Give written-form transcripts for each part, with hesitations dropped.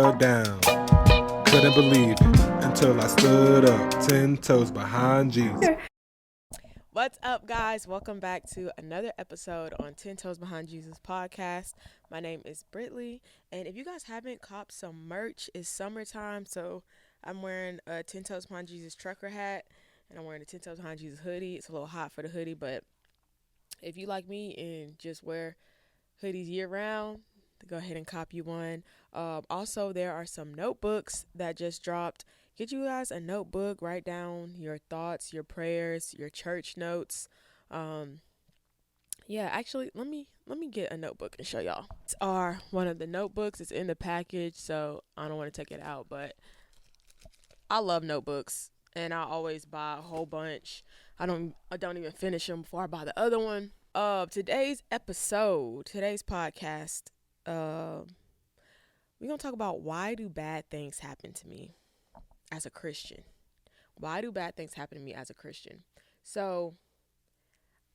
fell down. Couldn't believe it until I stood up 10 toes behind Jesus. What's up, guys? Welcome back to another episode on 10 Toes Behind Jesus podcast. My name is Britley, and if you guys haven't copped some merch, it's summertime, so I'm wearing a 10 Toes Behind Jesus trucker hat, and I'm wearing a 10 Toes Behind Jesus hoodie. It's a little hot for the hoodie, but if you like me and just wear hoodies year-round, go ahead and cop you one. Also, there are some notebooks that just dropped. Get you guys a notebook, write down your thoughts, your prayers, your church notes. Actually, let me get a notebook and show y'all. It's one of the notebooks. It's in the package, so I don't want to take it out, but I love notebooks, and I always buy a whole bunch. I don't even finish them before I buy the other one. Today's podcast, we're gonna talk about why do bad things happen to me as a Christian. Why do bad things happen to me as a Christian? So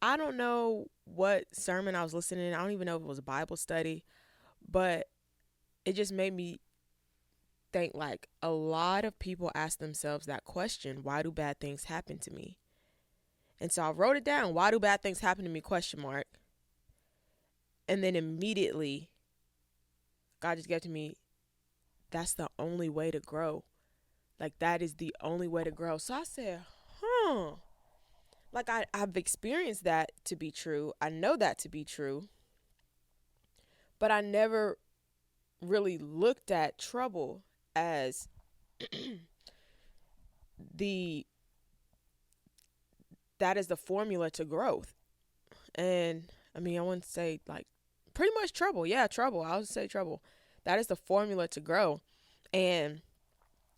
I don't know what sermon I was listening to. I don't even know if it was a Bible study, but it just made me think, like, a lot of people ask themselves that question, why do bad things happen to me? And so I wrote it down, why do bad things happen to me, ? And then immediately God just gave to me, that's the only way to grow. Like, that is the only way to grow. So I said, like, I've experienced that to be true. I know that to be true. But I never really looked at trouble as that is the formula to growth. And I mean, I wouldn't say, like, pretty much trouble. Yeah, trouble. I would say trouble. That is the formula to grow. And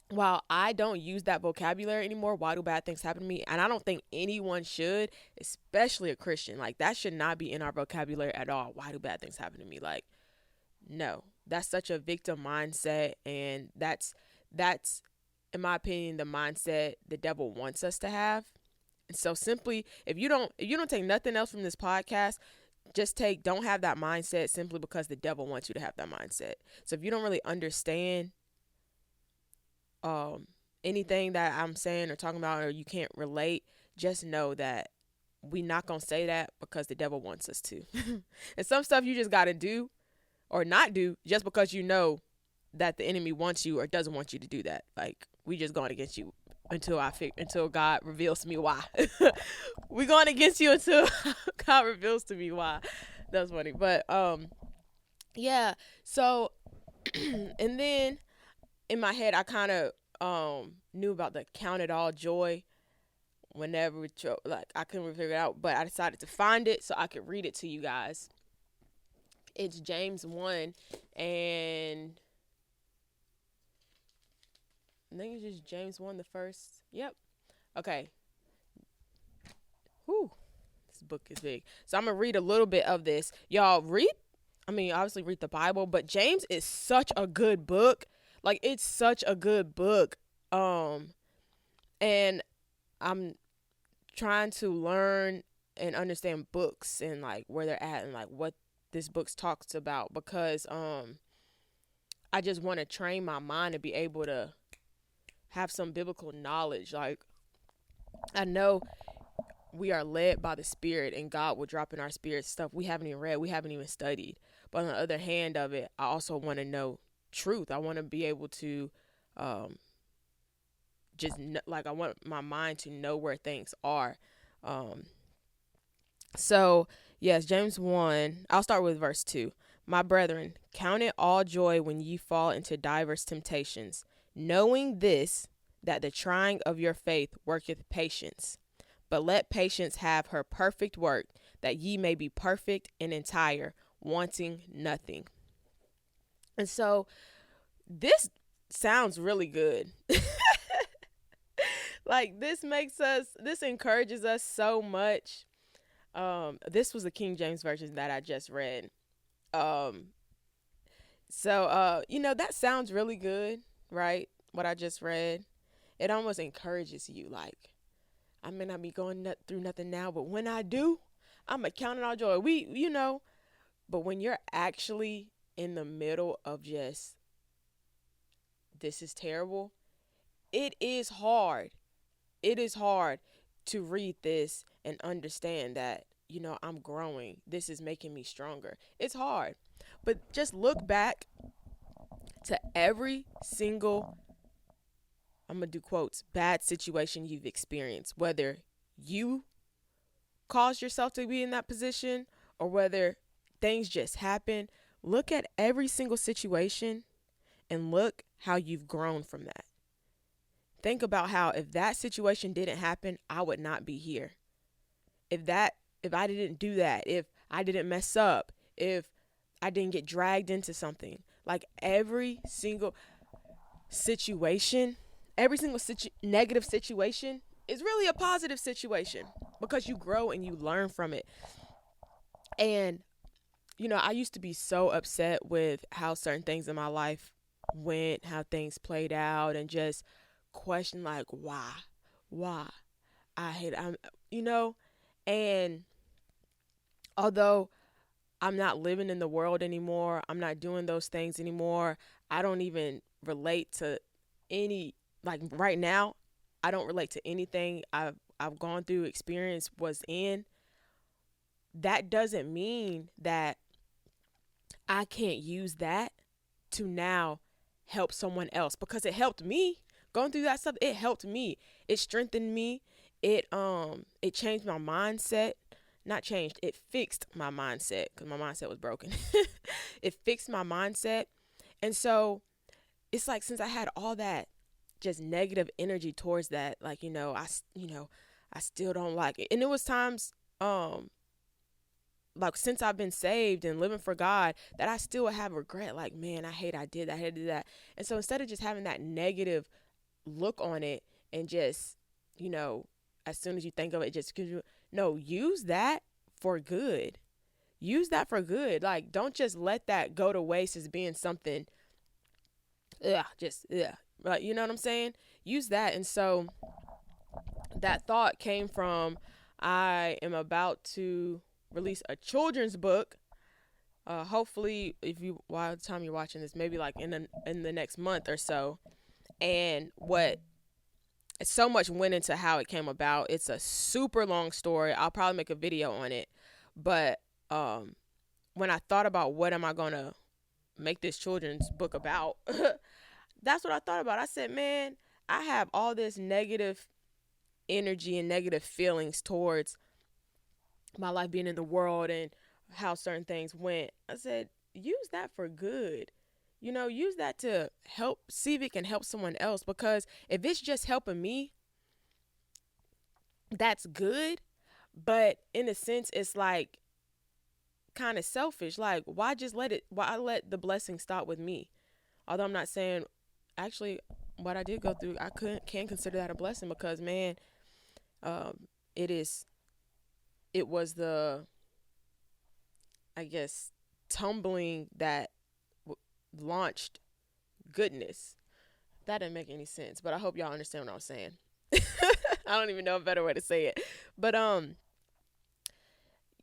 while I don't use that vocabulary anymore, why do bad things happen to me? And I don't think anyone should, especially a Christian. Like, that should not be in our vocabulary at all. Why do bad things happen to me? Like, no, that's such a victim mindset. And that's, in my opinion, the mindset the devil wants us to have. And so simply, if you don't take nothing else from this podcast, just don't have that mindset simply because the devil wants you to have that mindset. So if you don't really understand anything that I'm saying or talking about, or you can't relate, just know that we not gonna say that because the devil wants us to. And some stuff you just gotta do or not do just because you know that the enemy wants you or doesn't want you to do that. Like, we just going against you until God reveals to me why. We going against you until God reveals to me why. That's funny. But yeah. So and then in my head, I kind of knew about the count it all joy whenever I couldn't figure it out, but I decided to find it so I could read it to you guys. It's James 1, and I think it's just James 1, the first. Yep. Okay. Whew. This book is big. So I'm going to read a little bit of this. Y'all obviously read the Bible, but James is such a good book. Like, it's such a good book. And I'm trying to learn and understand books and, like, where they're at and, like, what this book talks about, because I just want to train my mind to be able to have some biblical knowledge. Like, I know we are led by the Spirit, and God will drop in our spirit stuff we haven't even read, we haven't even studied. But on the other hand of it, I also want to know truth. I want to be able to I want my mind to know where things are. So yes, James 1, I'll start with verse 2. My brethren, count it all joy when ye fall into diverse temptations, knowing this, that the trying of your faith worketh patience. But let patience have her perfect work, that ye may be perfect and entire, wanting nothing. And so this sounds really good. Like, this encourages us so much. This was the King James version that I just read. That sounds really good, right? What I just read. It almost encourages you, like, I may not be going through nothing now, but when I do, I'm going to count it all joy. But when you're actually in the middle of just this is terrible. It is hard. It is hard to read this and understand that, I'm growing. This is making me stronger. It's hard. But just look back to every single, I'm going to do quotes, bad situation you've experienced, whether you caused yourself to be in that position or whether things just happen. Look at every single situation and look how you've grown from that. Think about how if that situation didn't happen, I would not be here. If I didn't do that, if I didn't mess up, if I didn't get dragged into something, like every single situation, negative situation is really a positive situation because you grow and you learn from it. And, I used to be so upset with how certain things in my life went, how things played out, and just question like, why? And although I'm not living in the world anymore, I'm not doing those things anymore, I don't even relate to any, like right now, I don't relate to anything I've gone through, experience, was in. That doesn't mean that I can't use that to now help someone else, because it helped me. Going through that stuff, it helped me. It strengthened me. It changed my mindset. Not changed, it fixed my mindset because my mindset was broken. It fixed my mindset. And so it's like, since I had all that just negative energy towards that, like, I still don't like it. And it was times, like since I've been saved and living for God, that I still have regret. Like, man, I did that. And so instead of just having that negative look on it and just, as soon as you think of it, just because use that for good. Use that for good. Like, don't just let that go to waste as being something, Right, you know what I'm saying? Use that. And so that thought came from, I am about to release a children's book. Hopefully, by the time you're watching this, maybe like in the next month or so. And so much went into how it came about. It's a super long story. I'll probably make a video on it. But when I thought about what am I going to make this children's book about, that's what I thought about. I said, man, I have all this negative energy and negative feelings towards my life being in the world and how certain things went. I said, use that for good. Use that to see if it can help someone else, because if it's just helping me, that's good. But in a sense, it's like kind of selfish. Like, why let the blessing stop with me? Although I'm not saying, actually, what I did go through, I can't consider that a blessing, because, man, it was the, I guess, tumbling that launched goodness. That didn't make any sense, but I hope y'all understand what I'm saying. I don't even know a better way to say it. But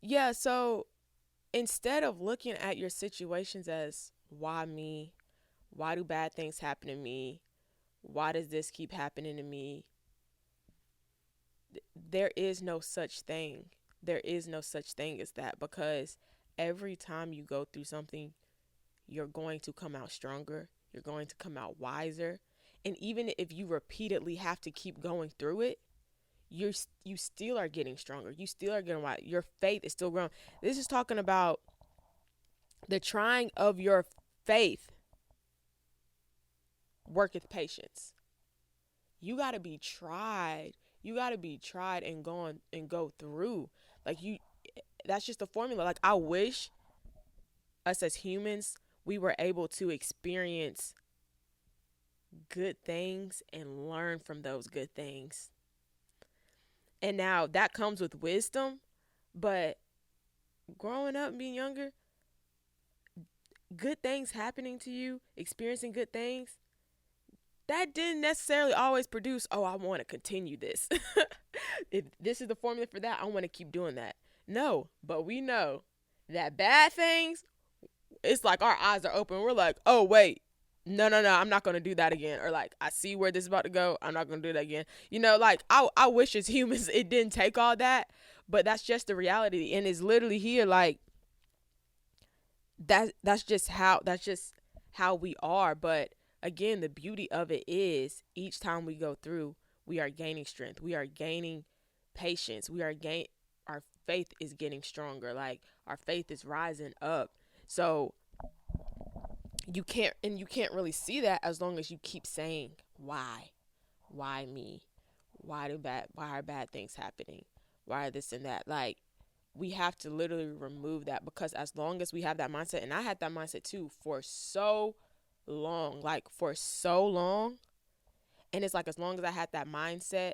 yeah, so instead of looking at your situations as, why me? Why do bad things happen to me? Why does this keep happening to me? There is no such thing. There is no such thing as that, because every time you go through something, you're going to come out stronger. You're going to come out wiser. And even if you repeatedly have to keep going through it, you still are getting stronger. You still are getting wise. Your faith is still growing. This is talking about the trying of your faith worketh patience. You got to be tried. You got to be tried and go through. Like, that's just the formula. Like, I wish us as humans, we were able to experience good things and learn from those good things. And now that comes with wisdom, but growing up and being younger, good things happening to you, experiencing good things, that didn't necessarily always produce, I want to continue this. If this is the formula for that, I want to keep doing that. No, but we know that bad things, it's like our eyes are open. We're like, oh, wait, no, I'm not going to do that again. Or like, I see where this is about to go. I'm not going to do that again. You know, like I wish as humans it didn't take all that, but that's just the reality. And it's literally here. Like that's just how we are. But again, the beauty of it is each time we go through, we are gaining strength. We are gaining patience. Our faith is getting stronger. Like our faith is rising up. So you can't really see that as long as you keep saying why me, why are bad things happening, why are this and that. Like we have to literally remove that, because as long as we have that mindset, and I had that mindset too for so long, and it's like as long as I had that mindset,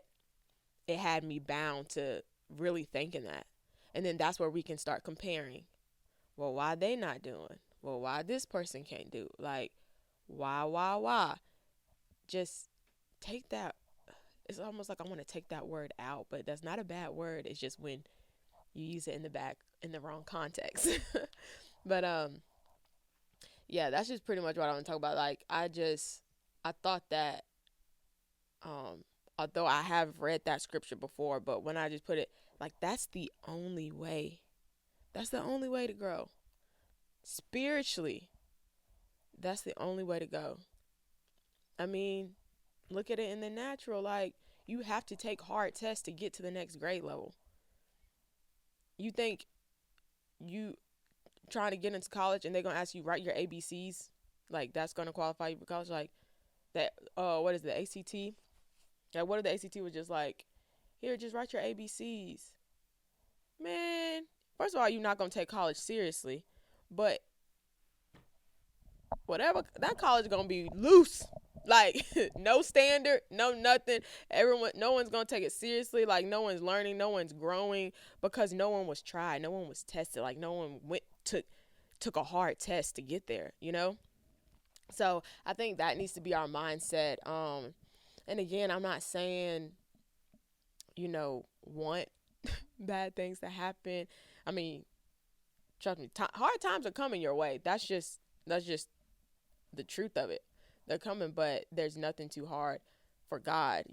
it had me bound to really thinking that. And then that's where we can start comparing. Well, why they not doing? Well, why this person can't do? Like, why? Just take that. It's almost like I want to take that word out, but that's not a bad word. It's just when you use it in the wrong context. But yeah, that's just pretty much what I want to talk about. Like, I thought that although I have read that scripture before, but when I just put it like, that's the only way. That's the only way to grow. Spiritually, that's the only way to go. I mean, look at it in the natural. Like, you have to take hard tests to get to the next grade level. You think you trying to get into college and they're going to ask you write your ABCs? Like, that's going to qualify you for college? Like, that, what is the ACT? Yeah, what if the ACT was just like, here, just write your ABCs? Man, first of all, you're not going to take college seriously. But whatever, that college gonna be loose. Like no standard, no nothing. No one's gonna take it seriously. Like no one's learning, no one's growing, because no one was tried, no one was tested. Like no one took a hard test to get there. You know. So I think that needs to be our mindset. And again, I'm not saying, want bad things to happen. I mean, trust me, hard times are coming your way. That's just the truth of it. They're coming, but there's nothing too hard for God.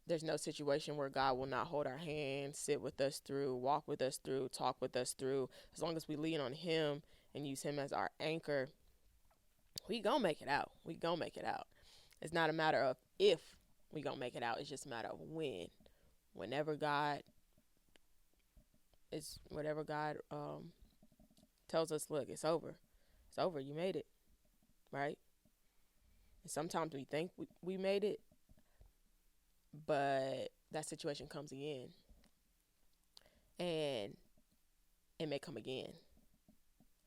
There's no situation where God will not hold our hand, sit with us through, walk with us through, talk with us through. As long as we lean on Him and use Him as our anchor, we gonna make it out. It's not a matter of if we gonna make it out. It's just a matter of when. Whenever God tells us, look, it's over. It's over. You made it. Right? And sometimes we think we made it, but that situation comes again. And it may come again.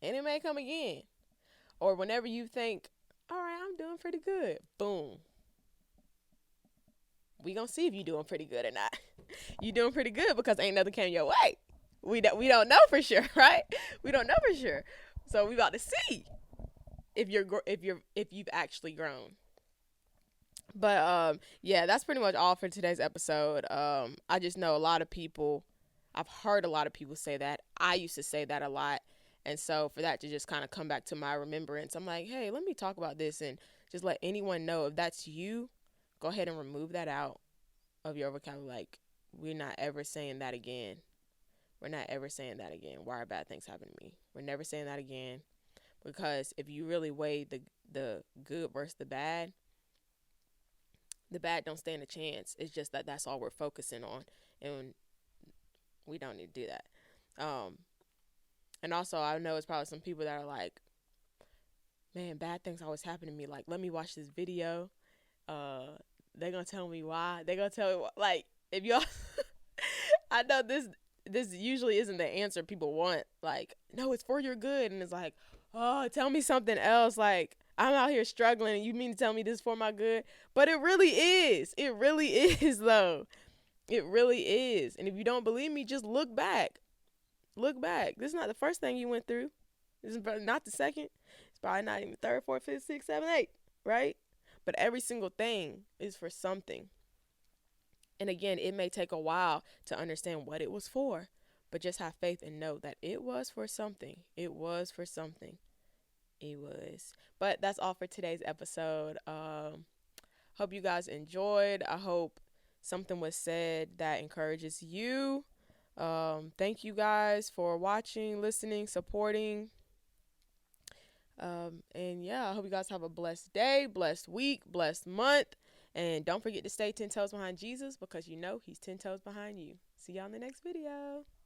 And it may come again. Or whenever you think, all right, I'm doing pretty good. Boom. We gonna see if you doing pretty good or not. You doing pretty good because ain't nothing came your way. We don't know for sure, right? We don't know for sure. So we about to see if you've actually grown. But yeah, that's pretty much all for today's episode. I just know I've heard a lot of people say that. I used to say that a lot. And so for that to just kind of come back to my remembrance, I'm like, hey, let me talk about this and just let anyone know, if that's you, go ahead and remove that out of your vocabulary. Like, we're not ever saying that again. We're not ever saying that again. Why are bad things happening to me? We're never saying that again. Because if you really weigh the good versus the bad don't stand a chance. It's just that's all we're focusing on. And we don't need to do that. And also, I know it's probably some people that are like, man, bad things always happen to me. Like, let me watch this video. They're going to tell me why. They're going to tell me why. Like, if y'all, I know this usually isn't the answer people want. Like, no, it's for your good. And it's like, oh, tell me something else. Like, I'm out here struggling and you mean to tell me this is for my good? But it really is. It really is, though. It really is. And if you don't believe me, just look back. Look back. This is not the first thing you went through. This is not the second. It's probably not even third, fourth, fifth, sixth, seventh, eighth, right? But every single thing is for something. And again, it may take a while to understand what it was for, but just have faith and know that it was for something. It was for something. It was. But that's all for today's episode. Hope you guys enjoyed. I hope something was said that encourages you. Thank you guys for watching, listening, supporting. And yeah, I hope you guys have a blessed day, blessed week, blessed month. And don't forget to stay 10 toes behind Jesus, because you know he's 10 toes behind you. See y'all in the next video.